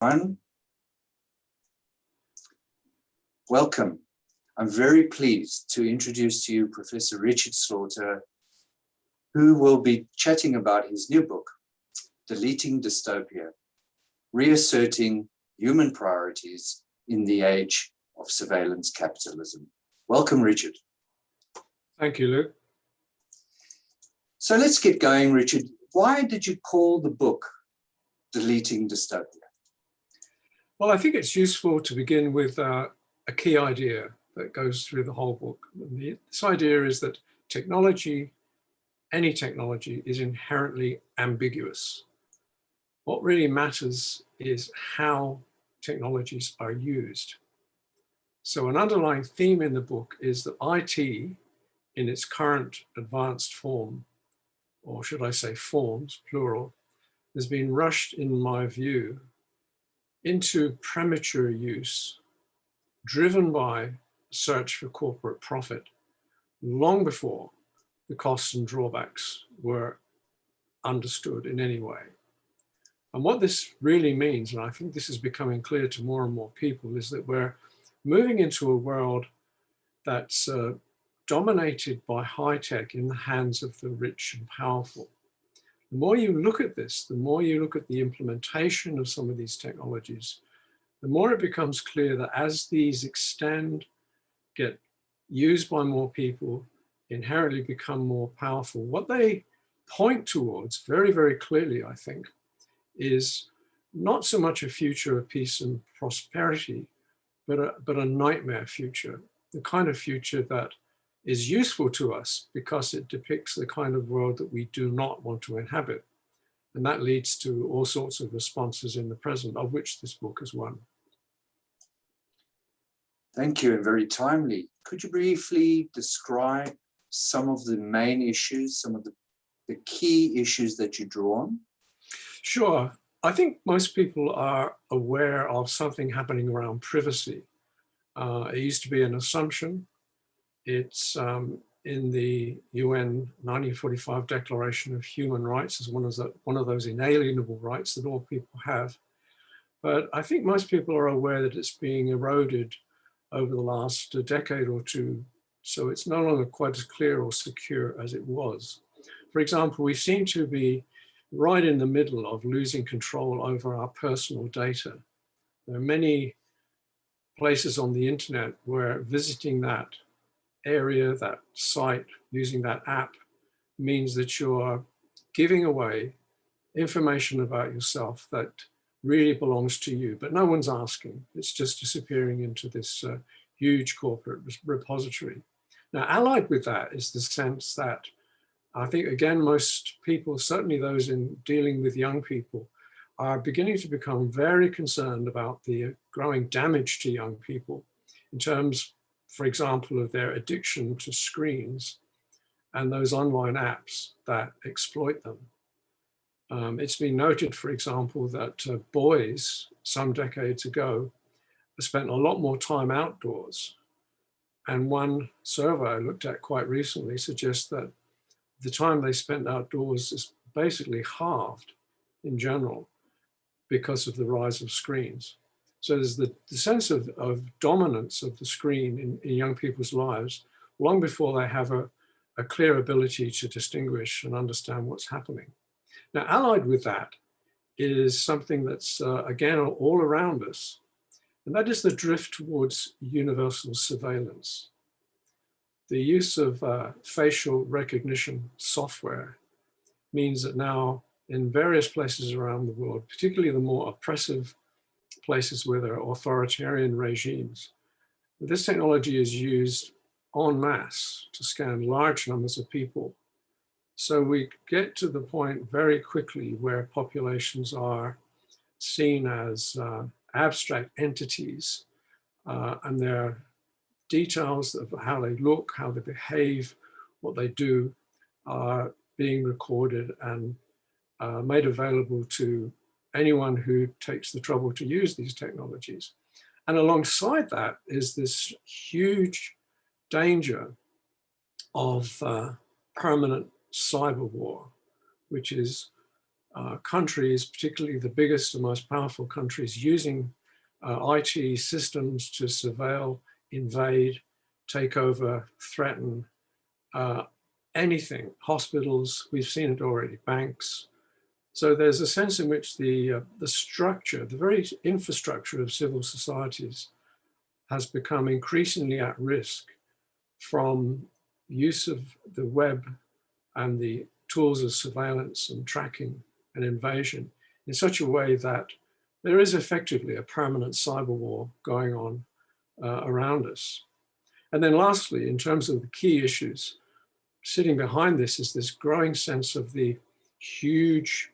everyone. Welcome. I'm very pleased to introduce to you Professor Richard Slaughter, who will be chatting about his new book, Deleting Dystopia, Re-asserting Human Priorities in the Age of Surveillance Capitalism. Welcome, Richard. Thank you, Luke. So let's get going, Richard. Why did you call the book Deleting Dystopia? Well, I think it's useful to begin with a key idea that goes through the whole book. This idea is that technology, any technology, is inherently ambiguous. What really matters is how technologies are used. So an underlying theme in the book is that IT, in its current advanced form, or should I say forms, plural, has been rushed, in my view, into premature use, driven by search for corporate profit, long before the costs and drawbacks were understood in any way. And what this really means, and I think this is becoming clear to more and more people, is that we're moving into a world that's dominated by high tech in the hands of the rich and powerful. The more you look at this, the more you look at the implementation of some of these technologies, the more it becomes clear that as these extend, get used by more people, inherently become more powerful, what they point towards very, very clearly, I think, is not so much a future of peace and prosperity, but a nightmare future, the kind of future that is useful to us because it depicts the kind of world that we do not want to inhabit. And that leads to all sorts of responses in the present, of which this book is one. Thank you, and very timely. Could you briefly describe some of the main issues, some of the key issues that you draw on? Sure. I think most people are aware of something happening around privacy. It used to be an assumption. It's in the UN 1945 Declaration of Human Rights as one of those inalienable rights that all people have. But I think most people are aware that it's being eroded over the last decade or two, so it's no longer quite as clear or secure as it was. For example, we seem to be right in the middle of losing control over our personal data. There are many places on the internet where visiting that area, that site, using that app means that you're giving away information about yourself that really belongs to you, but no one's asking. It's just disappearing into this huge corporate repository. Now, allied with that is the sense that I think, again, most people, certainly those in dealing with young people, are beginning to become very concerned about the growing damage to young people in terms, for example, of their addiction to screens and those online apps that exploit them. It's been noted, for example, that boys some decades ago spent a lot more time outdoors. And one survey I looked at quite recently suggests that the time they spent outdoors is basically halved in general because of the rise of screens. So there's the sense of dominance of the screen in young people's lives long before they have a clear ability to distinguish and understand what's happening. Now, allied with that is something that's, again, all around us, and that is the drift towards universal surveillance. The use of facial recognition software means that now in various places around the world, particularly the more oppressive places where there are authoritarian regimes, this technology is used en masse to scan large numbers of people. So we get to the point very quickly where populations are seen as abstract entities, and their details of how they look, how they behave, what they do are being recorded and made available to anyone who takes the trouble to use these technologies. And alongside that is this huge danger of permanent cyber war, which is countries, particularly the biggest and most powerful countries, using IT systems to surveil, invade, take over, threaten anything. Hospitals, we've seen it already, banks. So there's a sense in which the structure, the very infrastructure of civil societies has become increasingly at risk from use of the web and the tools of surveillance and tracking and invasion in such a way that there is effectively a permanent cyber war going on around us. And then lastly, in terms of the key issues, sitting behind this is this growing sense of the huge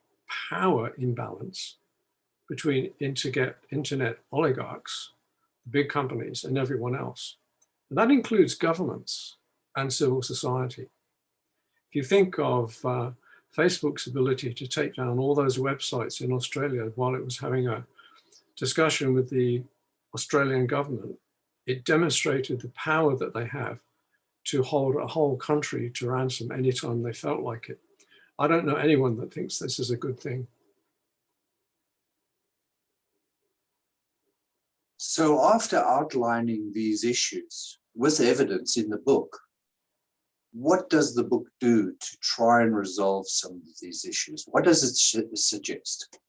power imbalance between internet oligarchs, big companies, and everyone else. And that includes governments and civil society. If you think of Facebook's ability to take down all those websites in Australia while it was having a discussion with the Australian government, it demonstrated the power that they have to hold a whole country to ransom anytime they felt like it. I don't know anyone that thinks this is a good thing. So after outlining these issues with evidence in the book, what does the book do to try and resolve some of these issues? What does it suggest?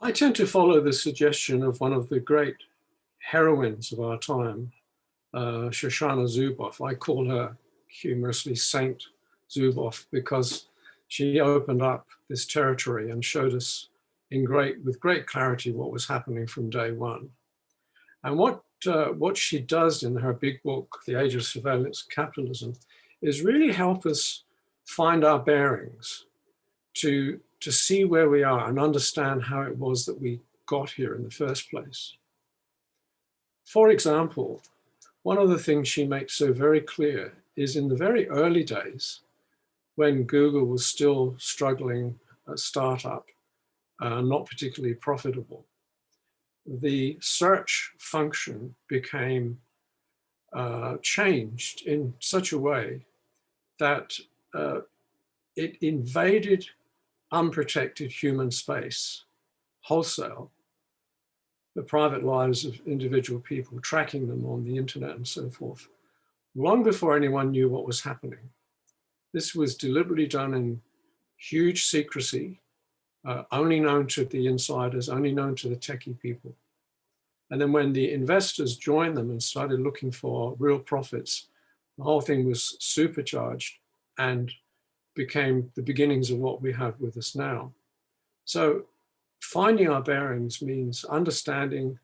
I tend to follow the suggestion of one of the great heroines of our time, Shoshana Zuboff. I call her humorously Saint Zuboff because she opened up this territory and showed us with great clarity what was happening from day one. And what she does in her big book, The Age of Surveillance Capitalism, is really help us find our bearings, to see where we are and understand how it was that we got here in the first place. For example, one of the things she makes so very clear is in the very early days, when Google was still struggling, a startup, not particularly profitable, the search function became changed in such a way that it invaded unprotected human space, wholesale, the private lives of individual people, tracking them on the internet and so forth, long before anyone knew what was happening. This was deliberately done in huge secrecy, only known to the insiders, only known to the techie people. And then when the investors joined them and started looking for real profits, the whole thing was supercharged and became the beginnings of what we have with us now. So finding our bearings means understanding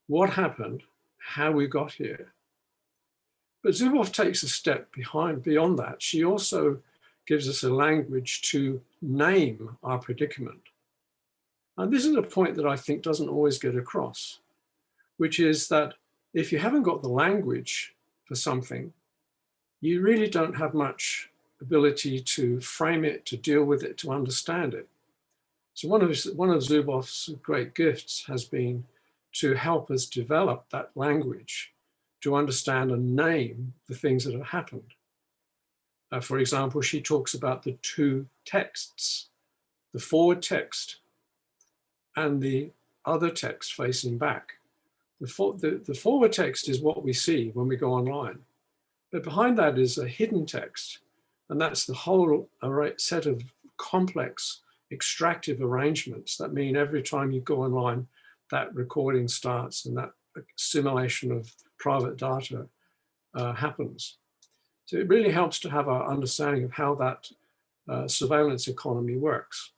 what happened, how we got here. But Zuboff takes a step beyond that. She also gives us a language to name our predicament. And this is a point that I think doesn't always get across, which is that if you haven't got the language for something, you really don't have much ability to frame it, to deal with it, to understand it. So one of Zuboff's great gifts has been to help us develop that language, to understand and name the things that have happened. For example, she talks about the two texts, the forward text and the other text facing back. The forward text is what we see when we go online, but behind that is a hidden text, and that's the whole set of complex extractive arrangements that mean every time you go online, that recording starts and that assimilation of private data happens. So it really helps to have our understanding of how that surveillance economy works.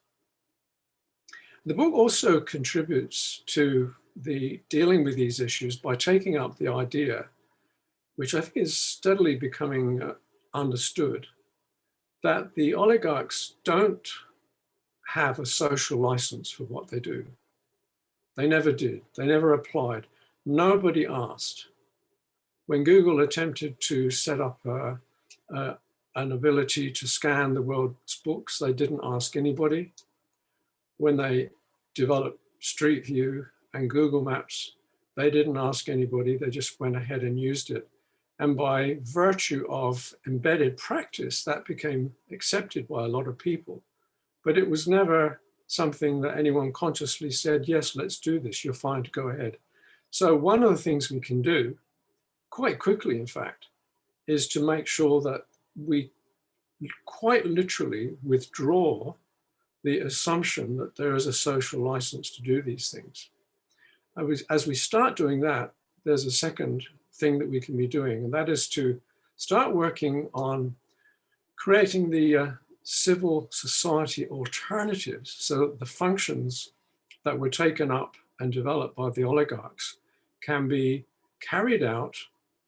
The book also contributes to the dealing with these issues by taking up the idea, which I think is steadily becoming understood, that the oligarchs don't have a social license for what they do. They never did. They never applied. Nobody asked. When Google attempted to set up an ability to scan the world's books, they didn't ask anybody. When they developed Street View and Google Maps, they didn't ask anybody. They just went ahead and used it. And by virtue of embedded practice, that became accepted by a lot of people. but it was never something that anyone consciously said, yes, let's do this, you're fine to go ahead. So one of the things we can do, quite quickly in fact, is to make sure that we quite literally withdraw the assumption that there is a social license to do these things. As we start doing that, there's a second thing that we can be doing, and that is to start working on creating the civil society alternatives so that the functions that were taken up and developed by the oligarchs can be carried out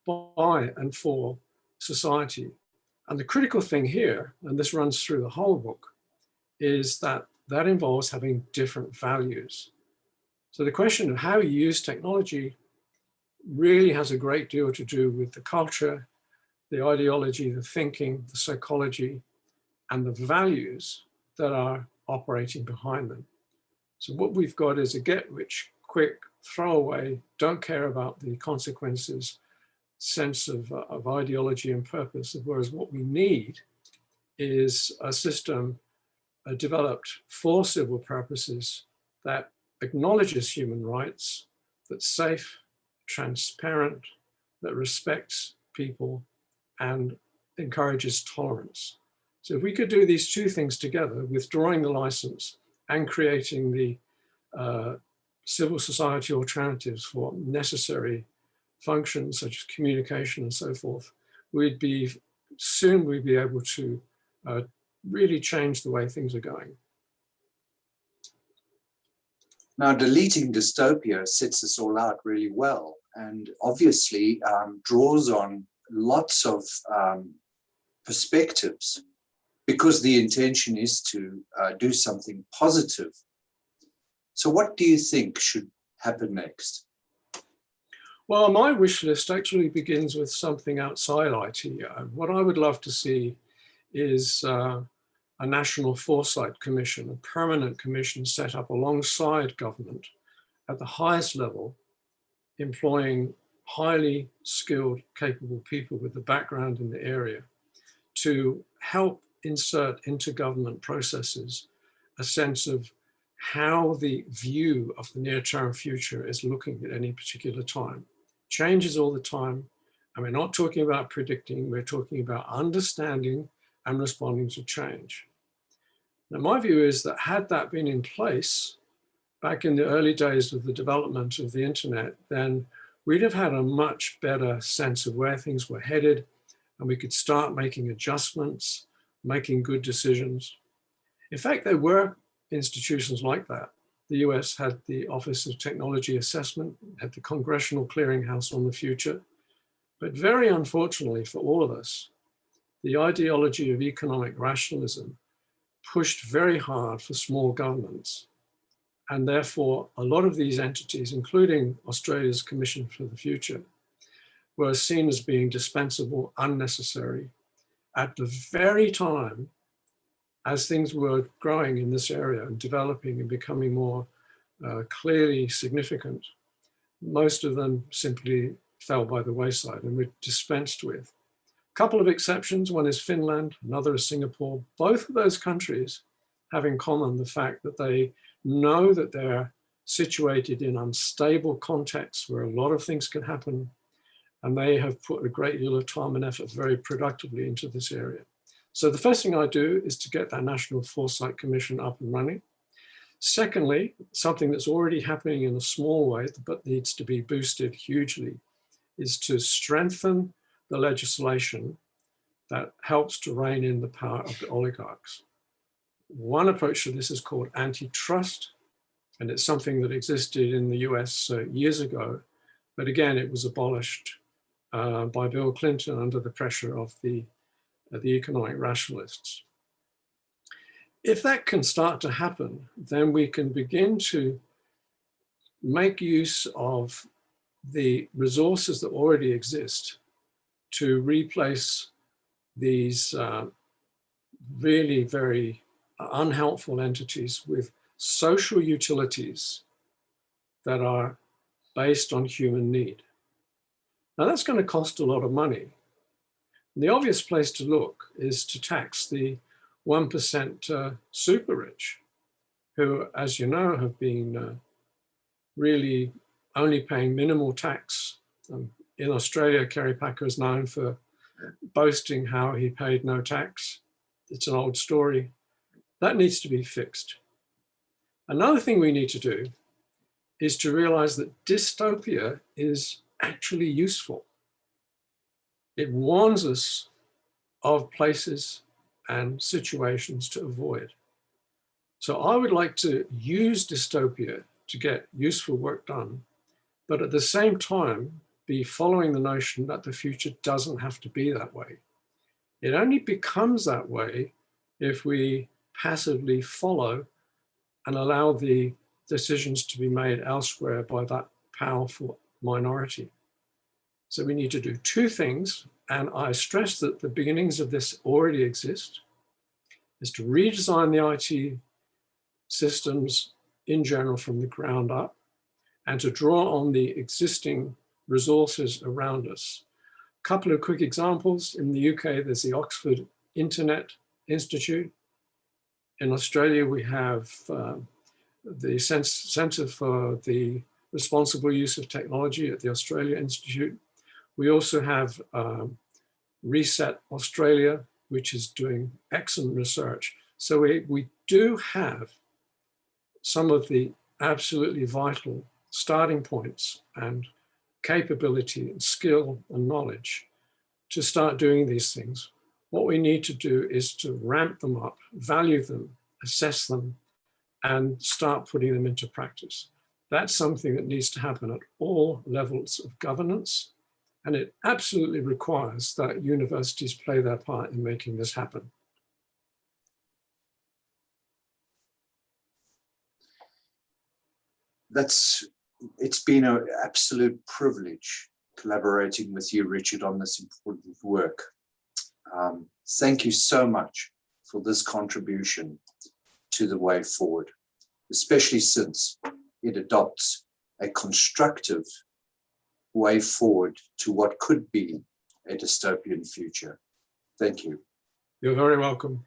by and for society. And the critical thing here, and this runs through the whole book, is that that involves having different values. So the question of how you use technology really has a great deal to do with the culture, the ideology, the thinking, the psychology, and the values that are operating behind them. So what we've got is a get-rich-quick, throwaway, don't care about the consequences sense of ideology and purpose, whereas what we need is a system developed for civil purposes that acknowledges human rights, that's safe, transparent, that respects people, and encourages tolerance. So if we could do these two things together, withdrawing the license and creating the civil society alternatives for necessary functions such as communication and so forth, we'd be able to really change the way things are going. Now, deleting dystopia sets this all out really well, and obviously draws on lots of perspectives, because the intention is to do something positive. So what do you think should happen next? Well, my wish list actually begins with something outside IT. What I would love to see is a National Foresight Commission, a permanent commission set up alongside government at the highest level, employing highly skilled, capable people with the background in the area to help insert into government processes a sense of how the view of the near-term future is looking at any particular time. Changes all the time, and we're not talking about predicting, we're talking about understanding and responding to change. Now, my view is that had that been in place back in the early days of the development of the internet, then we'd have had a much better sense of where things were headed, and we could start making adjustments, making good decisions. In fact, there were institutions like that. The US had the Office of Technology Assessment, had the Congressional Clearinghouse on the Future. But very unfortunately for all of us, the ideology of economic rationalism pushed very hard for small governments. And therefore, a lot of these entities, including Australia's Commission for the Future, were seen as being dispensable, unnecessary, at the very time as things were growing in this area and developing and becoming more clearly significant. Most of them simply fell by the wayside and were dispensed with. A couple of exceptions, one is Finland, another is Singapore. Both of those countries have in common the fact that they know that they're situated in unstable contexts where a lot of things can happen, and they have put a great deal of time and effort very productively into this area. So the first thing I do is to get that National Foresight Commission up and running. Secondly, something that's already happening in a small way, but needs to be boosted hugely, is to strengthen the legislation that helps to rein in the power of the oligarchs. One approach to this is called antitrust, and it's something that existed in the US years ago, but again, it was abolished by Bill Clinton under the pressure of the economic rationalists. If that can start to happen, then we can begin to make use of the resources that already exist to replace these really very unhelpful entities with social utilities that are based on human need. Now that's going to cost a lot of money. And the obvious place to look is to tax the 1% super rich, who, as you know, have been really only paying minimal tax. In Australia, Kerry Packer is known for boasting how he paid no tax. It's an old story. That needs to be fixed. Another thing we need to do is to realize that dystopia is actually useful. It warns us of places and situations to avoid. So I would like to use dystopia to get useful work done, but at the same time, be following the notion that the future doesn't have to be that way. It only becomes that way if we passively follow and allow the decisions to be made elsewhere by that powerful minority. So we need to do two things, and I stress that the beginnings of this already exist, is to redesign the IT systems in general from the ground up, and to draw on the existing resources around us. A couple of quick examples. In the UK, there's the Oxford Internet Institute. In Australia, we have the Centre for the Responsible Use of Technology at the Australia Institute. We also have Reset Australia, which is doing excellent research. So we do have some of the absolutely vital starting points and capability and skill and knowledge to start doing these things. What we need to do is to ramp them up, value them, assess them, and start putting them into practice. That's something that needs to happen at all levels of governance, and it absolutely requires that universities play their part in making this happen. It's been an absolute privilege collaborating with you, Richard, on this important work. Thank you so much for this contribution to the way forward, especially since it adopts a constructive way forward to what could be a dystopian future. Thank you. You're very welcome.